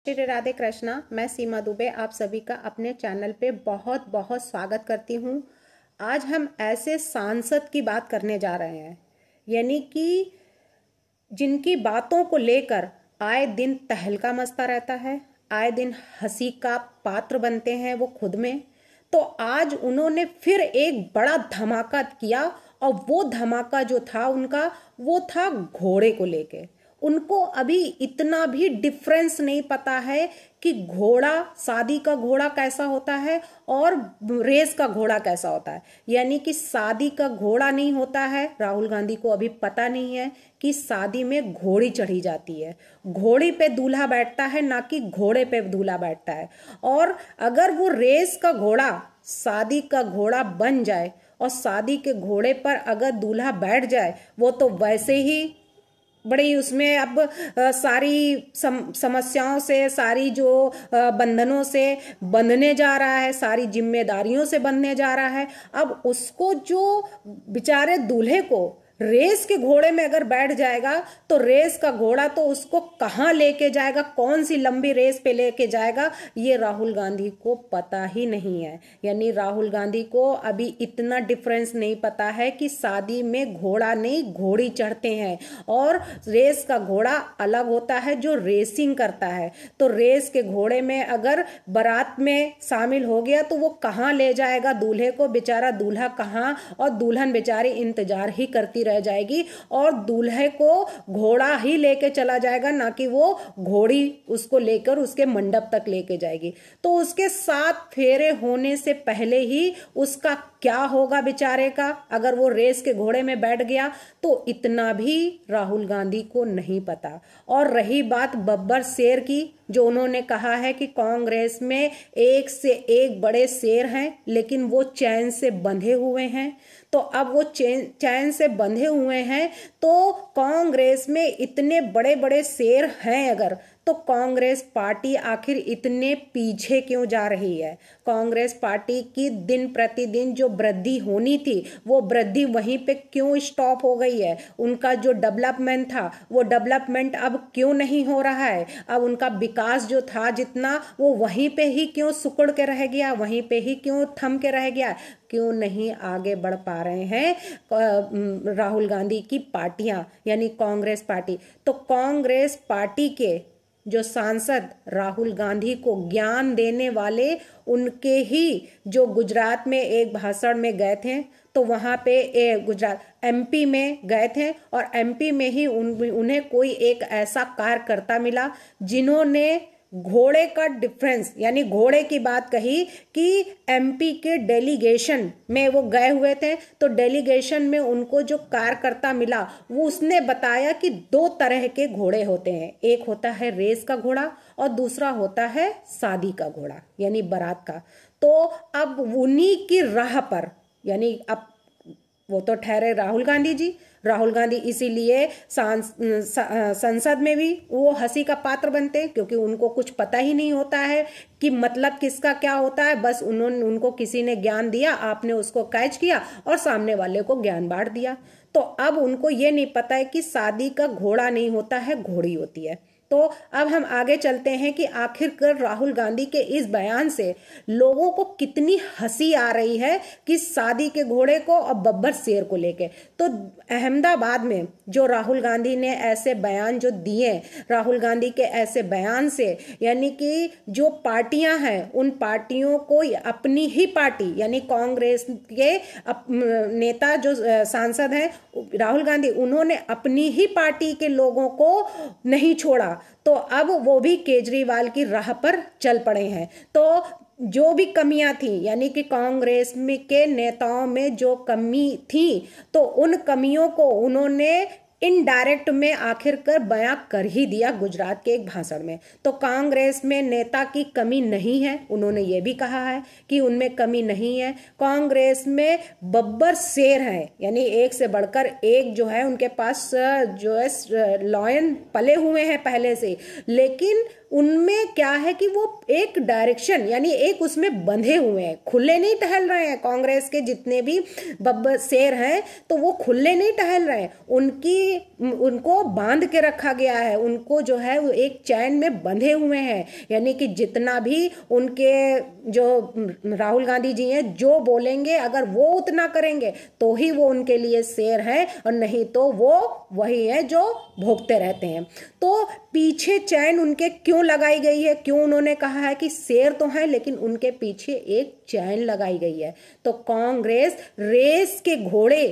श्री राधे कृष्णा। मैं सीमा दुबे आप सभी का अपने चैनल पे बहुत बहुत स्वागत करती हूँ। आज हम ऐसे सांसद की बात करने जा रहे हैं, यानी कि जिनकी बातों को लेकर आए दिन तहलका मचता रहता है, आए दिन हंसी का पात्र बनते हैं वो खुद में। तो आज उन्होंने फिर एक बड़ा धमाका किया और वो धमाका जो था उनका, वो था घोड़े को लेके। उनको अभी इतना भी डिफरेंस नहीं पता है कि घोड़ा, शादी का घोड़ा कैसा होता है और रेस का घोड़ा कैसा होता है। यानी कि शादी का घोड़ा नहीं होता है, राहुल गांधी को अभी पता नहीं है कि शादी में घोड़ी चढ़ी जाती है, घोड़ी पे दूल्हा बैठता है, ना कि घोड़े पे दूल्हा बैठता है। और अगर वो रेस का घोड़ा शादी का घोड़ा बन जाए और शादी के घोड़े पर अगर दूल्हा बैठ जाए, वो तो वैसे ही बड़ी उसमें अब सारी समस्याओं से, सारी जो बंधनों से बंधने जा रहा है, सारी जिम्मेदारियों से बंधने जा रहा है। अब उसको जो बेचारे दूल्हे को रेस के घोड़े में अगर बैठ जाएगा तो रेस का घोड़ा तो उसको कहाँ लेके जाएगा, कौन सी लंबी रेस पे लेके जाएगा, ये राहुल गांधी को पता ही नहीं है। यानी राहुल गांधी को अभी इतना डिफरेंस नहीं पता है कि शादी में घोड़ा नहीं घोड़ी चढ़ते हैं और रेस का घोड़ा अलग होता है जो रेसिंग करता है। तो रेस के घोड़े में अगर बारात में शामिल हो गया तो वो कहाँ ले जाएगा दूल्हे को, बेचारा दूल्हा कहाँ, और दुल्हन बेचारी इंतजार ही करती रह जाएगी और दूल्हे को घोड़ा ही लेके चला जाएगा, ना कि वो घोड़ी उसको लेकर उसके मंडप तक लेके जाएगी। तो उसके 7 फेरे होने से पहले ही उसका क्या होगा बेचारे का, अगर वो रेस के घोड़े में बैठ गया तो इतना भी राहुल गांधी को नहीं पता। और रही बात बब्बर शेर की, जो उन्होंने कहा है कि कांग्रेस में एक से एक बड़े शेर हैं लेकिन वो चैन से बंधे हुए हैं। तो अब वो चैन से बंधे हुए हैं तो कांग्रेस में इतने बड़े बड़े शेर हैं अगर, तो कांग्रेस पार्टी आखिर इतने पीछे क्यों जा रही है। कांग्रेस पार्टी की दिन प्रतिदिन जो वृद्धि होनी थी वो वृद्धि वहीं पे क्यों स्टॉप हो गई है। उनका जो डेवलपमेंट था वो डेवलपमेंट अब क्यों नहीं हो रहा है। अब उनका विकास जो था जितना, वो वहीं पे ही क्यों सिकुड़ के रह गया, वहीं पे ही क्यों थम के रह गया, क्यों नहीं आगे बढ़ पा रहे हैं राहुल गांधी की पार्टियां, यानी कांग्रेस पार्टी। तो कांग्रेस पार्टी के जो सांसद राहुल गांधी को ज्ञान देने वाले, उनके ही जो गुजरात में एक भाषण में गए थे, तो वहां पे गुजरात एमपी में गए थे और एमपी में ही उन्हें कोई एक ऐसा कार्यकर्ता मिला जिन्होंने घोड़े का डिफरेंस, यानी घोड़े की बात कही कि एमपी के डेलीगेशन में वो गए हुए थे। तो डेलीगेशन में उनको जो कार्यकर्ता मिला वो उसने बताया कि 2 तरह के घोड़े होते हैं, एक होता है रेस का घोड़ा और दूसरा होता है शादी का घोड़ा, यानी बारात का। तो अब उन्हीं की राह पर, यानी अब वो तो ठहरे राहुल गांधी जी, राहुल गांधी इसीलिए संसद में भी वो हंसी का पात्र बनते हैं क्योंकि उनको कुछ पता ही नहीं होता है कि मतलब किसका क्या होता है। बस उनको किसी ने ज्ञान दिया, आपने उसको कैच किया और सामने वाले को ज्ञान बांट दिया। तो अब उनको ये नहीं पता है कि शादी का घोड़ा नहीं होता है, घोड़ी होती है। तो अब हम आगे चलते हैं कि आखिरकार राहुल गांधी के इस बयान से लोगों को कितनी हंसी आ रही है कि शादी के घोड़े को और बब्बर शेर को लेके। तो अहमदाबाद में जो राहुल गांधी ने ऐसे बयान जो दिए, राहुल गांधी के ऐसे बयान से यानी कि जो पार्टियां हैं उन पार्टियों को अपनी ही पार्टी, यानी कांग्रेस के नेता जो सांसद हैं राहुल गांधी, उन्होंने अपनी ही पार्टी के लोगों को नहीं छोड़ा। तो अब वो भी केजरीवाल की राह पर चल पड़े हैं। तो जो भी कमियां थी, यानी कि कांग्रेस में के नेताओं में जो कमी थी, तो उन कमियों को उन्होंने इनडायरेक्ट में आखिरकार बयां कर ही दिया गुजरात के एक भाषण में। तो कांग्रेस में नेता की कमी नहीं है, उन्होंने ये भी कहा है कि उनमें कमी नहीं है। कांग्रेस में बब्बर शेर है, यानी एक से बढ़कर एक जो है उनके पास जो है लॉयन पले हुए हैं पहले से, लेकिन उनमें क्या है कि वो एक डायरेक्शन यानी एक उसमें बंधे हुए हैं, खुले नहीं टहल रहे हैं। कांग्रेस के जितने भी बब्बर शेर हैं तो वो खुले नहीं टहल रहे हैं, उनको बांध के रखा गया है, उनको जो है वो एक चैन में बंधे हुए हैं। यानी कि जितना भी उनके जो राहुल गांधी जी हैं जो बोलेंगे, अगर वो उतना करेंगे तो ही वो उनके लिए शेर है, और नहीं तो वो वही है जो भोगते रहते हैं। तो पीछे चैन उनके क्यों लगाई गई है, क्यों उन्होंने कहा है कि शेर तो है लेकिन उनके पीछे एक चैन लगाई गई है। तो कांग्रेस रेस के घोड़े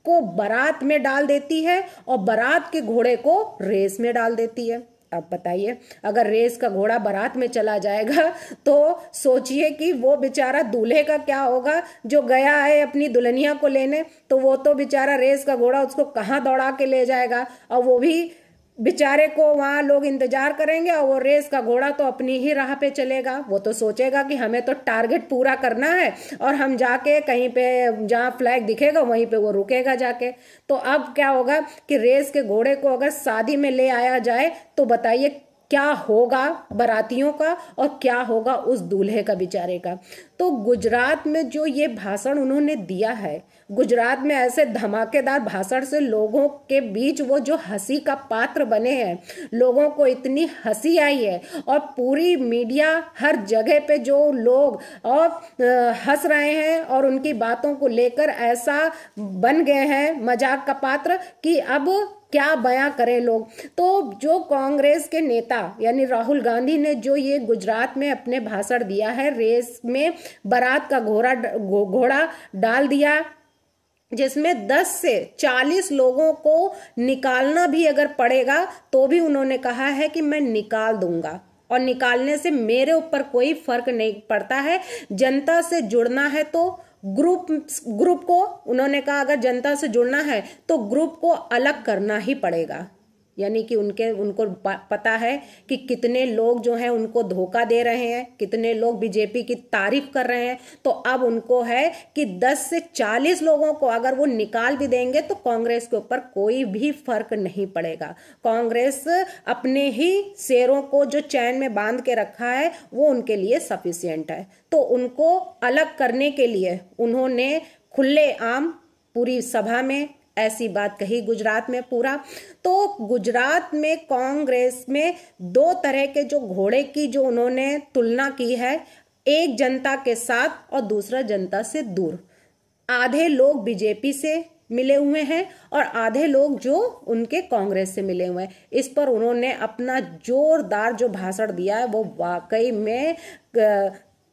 को बारात में डाल देती है और बारात के घोड़े को रेस में डाल देती है। अब बताइए, अगर रेस का घोड़ा बारात में चला जाएगा तो सोचिए कि वो बेचारा दूल्हे का क्या होगा जो गया है अपनी दुल्हनिया को लेने। तो वो तो बेचारा रेस का घोड़ा उसको कहाँ दौड़ा के ले जाएगा, और वो भी बेचारे को वहां लोग इंतजार करेंगे, और वो रेस का घोड़ा तो अपनी ही राह पे चलेगा। वो तो सोचेगा कि हमें तो टारगेट पूरा करना है, और हम जाके कहीं पे जहाँ फ्लैग दिखेगा वहीं पे वो रुकेगा जाके। तो अब क्या होगा कि रेस के घोड़े को अगर शादी में ले आया जाए तो बताइए क्या होगा बारातियों का और क्या होगा उस दूल्हे का बेचारे का। तो गुजरात में जो ये भाषण उन्होंने दिया है, गुजरात में ऐसे धमाकेदार भाषण से लोगों के बीच वो जो हंसी का पात्र बने हैं, लोगों को इतनी हंसी आई है, और पूरी मीडिया हर जगह पे जो लोग और हंस रहे हैं और उनकी बातों को लेकर ऐसा बन गए हैं मजाक का पात्र कि अब क्या बयां करें लोग। तो जो कांग्रेस के नेता यानी राहुल गांधी ने जो ये गुजरात में अपने भाषण दिया है, रेस में बारात का घोड़ा डाल दिया, जिसमें 10 से 40 लोगों को निकालना भी अगर पड़ेगा तो भी उन्होंने कहा है कि मैं निकाल दूंगा, और निकालने से मेरे ऊपर कोई फर्क नहीं पड़ता है। जनता से जुड़ना है तो ग्रुप को उन्होंने कहा अगर जनता से जुड़ना है तो ग्रुप को अलग करना ही पड़ेगा। यानी कि उनको पता है कि कितने लोग जो हैं उनको धोखा दे रहे हैं, कितने लोग बीजेपी की तारीफ कर रहे हैं। तो अब उनको है कि 10 से 40 लोगों को अगर वो निकाल भी देंगे तो कांग्रेस के ऊपर कोई भी फर्क नहीं पड़ेगा। कांग्रेस अपने ही शेरों को जो चैन में बांध के रखा है वो उनके लिए सफिशिएंट है। तो उनको अलग करने के लिए उन्होंने खुलेआम पूरी सभा में ऐसी बात कही गुजरात में पूरा। तो गुजरात में कांग्रेस में 2 तरह के जो घोड़े की जो उन्होंने तुलना की है, एक जनता के साथ और दूसरा जनता से दूर। आधे लोग बीजेपी से मिले हुए हैं और आधे लोग जो उनके कांग्रेस से मिले हुए हैं। इस पर उन्होंने अपना जोरदार जो भाषण दिया है वो वाकई में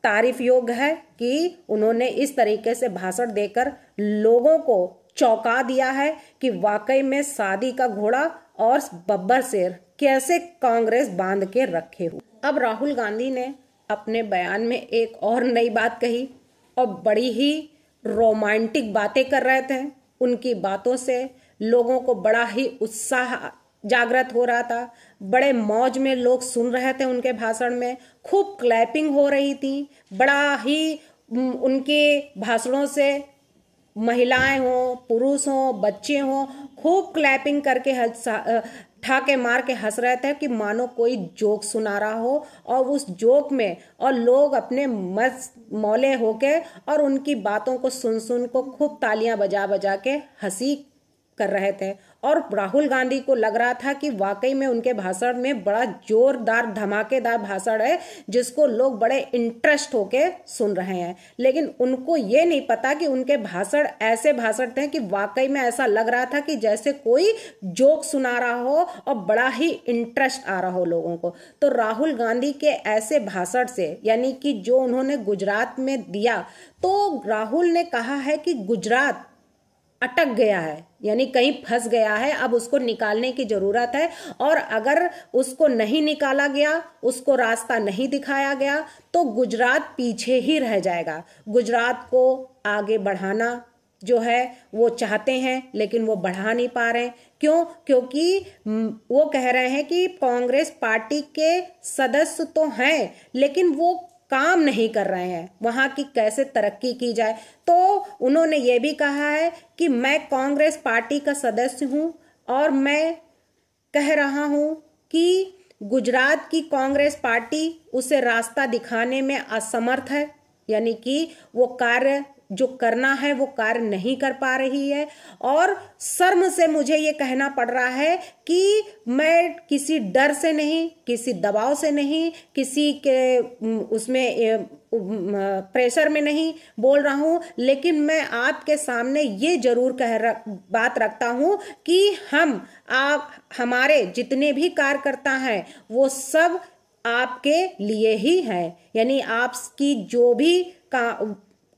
तारीफ योग्य है कि उन्होंने इस तरीके से भाषण देकर लोगों को चौंका दिया है कि वाकई में शादी का घोड़ा और बब्बर शेर कैसे कांग्रेस बांध के रखे हुए। अब राहुल गांधी ने अपने बयान में एक और नई बात कही और बड़ी ही रोमांटिक बातें कर रहे थे। उनकी बातों से लोगों को बड़ा ही उत्साह जागृत हो रहा था, बड़े मौज में लोग सुन रहे थे उनके भाषण में, खूब क्लैपिंग हो रही थी। बड़ा ही उनके भाषणों से महिलाएं हो, पुरुष हो, बच्चे हो, खूब क्लैपिंग करके ठाके मार के हंस रहे थे कि मानो कोई जोक सुना रहा हो, और उस जोक में और लोग अपने मस्त मौले होके और उनकी बातों को सुन को खूब तालियां बजा बजा के हंसी कर रहे थे। और राहुल गांधी को लग रहा था कि वाकई में उनके भाषण में बड़ा जोरदार धमाकेदार भाषण है जिसको लोग बड़े इंटरेस्ट होके सुन रहे हैं। लेकिन उनको ये नहीं पता कि उनके भाषण ऐसे भाषण थे कि वाकई में ऐसा लग रहा था कि जैसे कोई जोक सुना रहा हो और बड़ा ही इंटरेस्ट आ रहा हो लोगों को। तो राहुल गांधी के ऐसे भाषण से, यानी कि जो उन्होंने गुजरात में दिया, तो राहुल ने कहा है कि गुजरात अटक गया है, यानी कहीं फंस गया है, अब उसको निकालने की जरूरत है। और अगर उसको नहीं निकाला गया, उसको रास्ता नहीं दिखाया गया तो गुजरात पीछे ही रह जाएगा। गुजरात को आगे बढ़ाना जो है वो चाहते हैं लेकिन वो बढ़ा नहीं पा रहे। क्यों? क्योंकि वो कह रहे हैं कि कांग्रेस पार्टी के सदस्य तो हैं लेकिन वो काम नहीं कर रहे हैं, वहां की कैसे तरक्की की जाए। तो उन्होंने ये भी कहा है कि मैं कांग्रेस पार्टी का सदस्य हूं और मैं कह रहा हूं कि गुजरात की कांग्रेस पार्टी उसे रास्ता दिखाने में असमर्थ है, यानी कि वो कार्य जो करना है वो कार्य नहीं कर पा रही है। और शर्म से मुझे ये कहना पड़ रहा है कि मैं किसी डर से नहीं, किसी दबाव से नहीं, किसी के उसमें प्रेशर में नहीं बोल रहा हूं, लेकिन मैं आपके सामने ये जरूर बात रखता हूं कि हमारे जितने भी कार्यकर्ता हैं वो सब आपके लिए ही हैं। यानी आपकी जो भी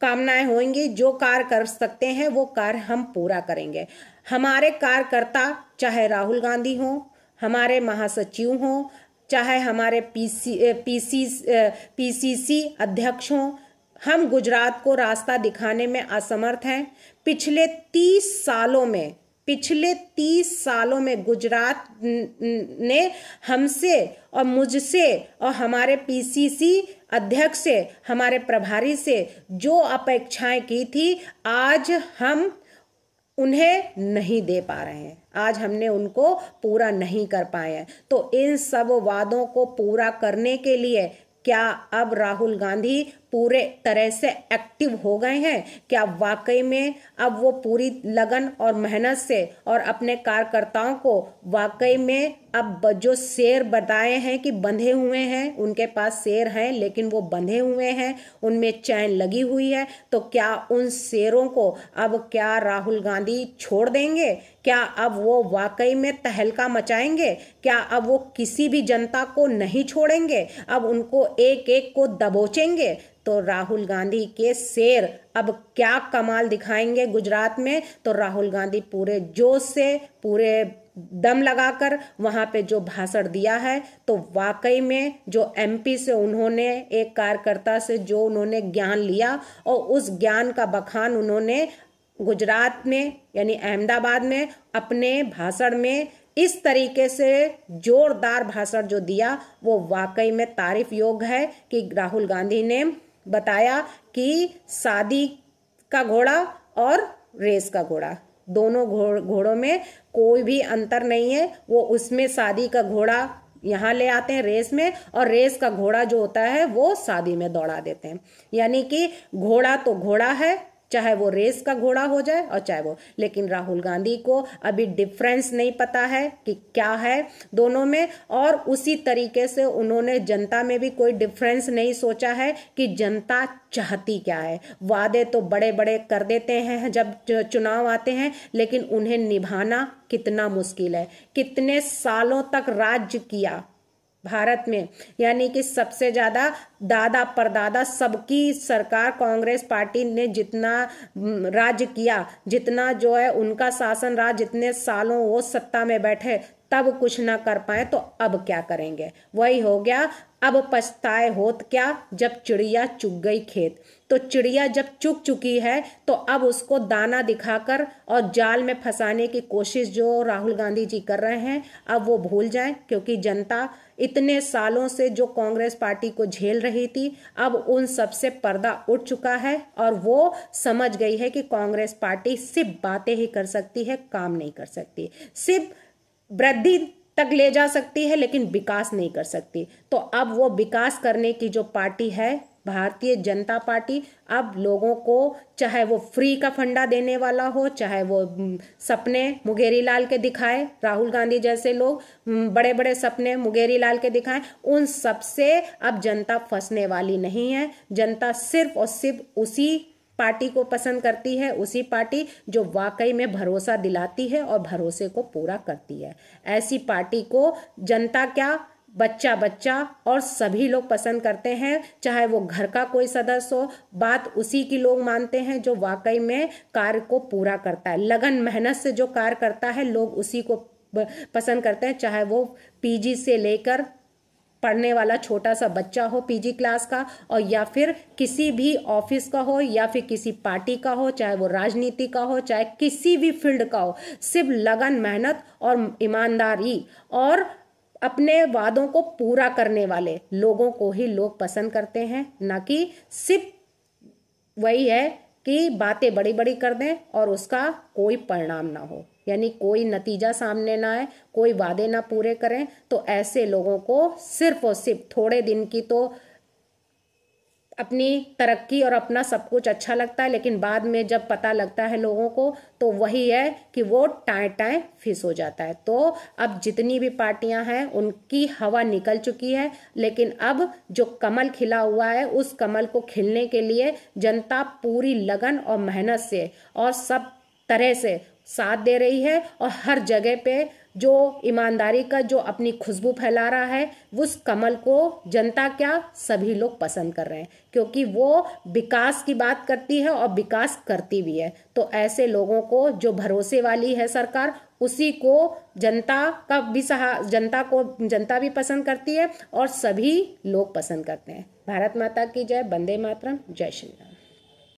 कामनाएं होंगी, जो कार्य कर सकते हैं वो कार्य हम पूरा करेंगे। हमारे कार्यकर्ता चाहे राहुल गांधी हो, हमारे महासचिव हो, चाहे हमारे पीसीसी अध्यक्ष हो, हम गुजरात को रास्ता दिखाने में असमर्थ हैं। पिछले 30 सालों में गुजरात ने हमसे और मुझसे और हमारे पीसीसी अध्यक्ष से, हमारे प्रभारी से जो अपेक्षाएं की थी, आज हम उन्हें नहीं दे पा रहे हैं, आज हमने उनको पूरा नहीं कर पाए हैं। तो इन सब वादों को पूरा करने के लिए क्या अब राहुल गांधी पूरे तरह से एक्टिव हो गए हैं? क्या वाकई में अब वो पूरी लगन और मेहनत से और अपने कार्यकर्ताओं को वाकई में अब जो शेर बताए हैं कि बंधे हुए हैं, उनके पास शेर हैं लेकिन वो बंधे हुए हैं, उनमें चैन लगी हुई है, तो क्या उन शेरों को अब क्या राहुल गांधी छोड़ देंगे? क्या अब वो वाकई में तहलका मचाएंगे? क्या अब वो किसी भी जनता को नहीं छोड़ेंगे? अब उनको एक एक को दबोचेंगे? तो राहुल गांधी के शेर अब क्या कमाल दिखाएंगे गुजरात में? तो राहुल गांधी पूरे जोश से, पूरे दम लगाकर वहां पे जो भाषण दिया है, तो वाकई में जो एमपी से उन्होंने एक कार्यकर्ता से जो उन्होंने ज्ञान लिया और उस ज्ञान का बखान उन्होंने गुजरात में यानी अहमदाबाद में अपने भाषण में इस तरीके से जोरदार भाषण जो दिया, वो वाकई में तारीफ योग्य है कि राहुल गांधी ने बताया कि शादी का घोड़ा और रेस का घोड़ा, दोनों घोड़ों में कोई भी अंतर नहीं है। वो उसमें शादी का घोड़ा यहाँ ले आते हैं रेस में, और रेस का घोड़ा जो होता है वो शादी में दौड़ा देते हैं। यानी कि घोड़ा तो घोड़ा है, चाहे वो रेस का घोड़ा हो जाए और चाहे वो, लेकिन राहुल गांधी को अभी डिफरेंस नहीं पता है कि क्या है दोनों में। और उसी तरीके से उन्होंने जनता में भी कोई डिफरेंस नहीं सोचा है कि जनता चाहती क्या है। वादे तो बड़े बड़े कर देते हैं जब चुनाव आते हैं, लेकिन उन्हें निभाना कितना मुश्किल है। कितने सालों तक राज्य किया भारत में, यानी कि सबसे ज्यादा दादा परदादा सबकी सरकार कांग्रेस पार्टी ने जितना राज्य किया, जितना जो है उनका शासन रहा, जितने सालों वो सत्ता में बैठे, तब कुछ ना कर पाए तो अब क्या करेंगे? वही हो गया, अब पछताए होत क्या जब चिड़िया चुग गई खेत। तो चिड़िया जब चुग चुकी है तो अब उसको दाना दिखाकर और जाल में फंसाने की कोशिश जो राहुल गांधी जी कर रहे हैं, अब वो भूल जाएं, क्योंकि जनता इतने सालों से जो कांग्रेस पार्टी को झेल रही थी, अब उन सब से पर्दा उठ चुका है और वो समझ गई है कि कांग्रेस पार्टी सिर्फ बातें ही कर सकती है, काम नहीं कर सकती, सिर्फ वृद्धि तक ले जा सकती है लेकिन विकास नहीं कर सकती। तो अब वो विकास करने की जो पार्टी है भारतीय जनता पार्टी, अब लोगों को चाहे वो फ्री का फंडा देने वाला हो, चाहे वो सपने मुंगेरी लाल के दिखाए, राहुल गांधी जैसे लोग बड़े बड़े सपने मुंगेरी लाल के दिखाएं, उन सब से अब जनता फंसने वाली नहीं है। जनता सिर्फ और सिर्फ उसी पार्टी को पसंद करती है, उसी पार्टी जो वाकई में भरोसा दिलाती है और भरोसे को पूरा करती है। ऐसी पार्टी को जनता क्या, बच्चा बच्चा और सभी लोग पसंद करते हैं, चाहे वो घर का कोई सदस्य हो। बात उसी की लोग मानते हैं जो वाकई में कार्य को पूरा करता है, लगन मेहनत से जो कार्य करता है, लोग उसी को पसंद करते हैं, चाहे वो पीजी से लेकर पढ़ने वाला छोटा सा बच्चा हो पीजी क्लास का, और या फिर किसी भी ऑफिस का हो, या फिर किसी पार्टी का हो, चाहे वो राजनीति का हो, चाहे किसी भी फील्ड का हो, सिर्फ लगन मेहनत और ईमानदारी और अपने वादों को पूरा करने वाले लोगों को ही लोग पसंद करते हैं, ना कि सिर्फ वही है कि बातें बड़ी बड़ी कर दें और उसका कोई परिणाम ना हो। यानी कोई नतीजा सामने ना आए, कोई वादे ना पूरे करें, तो ऐसे लोगों को सिर्फ और सिर्फ थोड़े दिन की तो अपनी तरक्की और अपना सब कुछ अच्छा लगता है, लेकिन बाद में जब पता लगता है लोगों को तो वही है कि वो टाएं टाएं फिस हो जाता है। तो अब जितनी भी पार्टियां हैं उनकी हवा निकल चुकी है, लेकिन अब जो कमल खिला हुआ है उस कमल को खिलने के लिए जनता पूरी लगन और मेहनत से और सब तरह से साथ दे रही है, और हर जगह पे जो ईमानदारी का जो अपनी खुशबू फैला रहा है उस कमल को जनता क्या सभी लोग पसंद कर रहे हैं, क्योंकि वो विकास की बात करती है और विकास करती भी है। तो ऐसे लोगों को जो भरोसे वाली है सरकार, उसी को जनता भी पसंद करती है और सभी लोग पसंद करते हैं। भारत माता की जय। वंदे मातरम। जय श्री राम।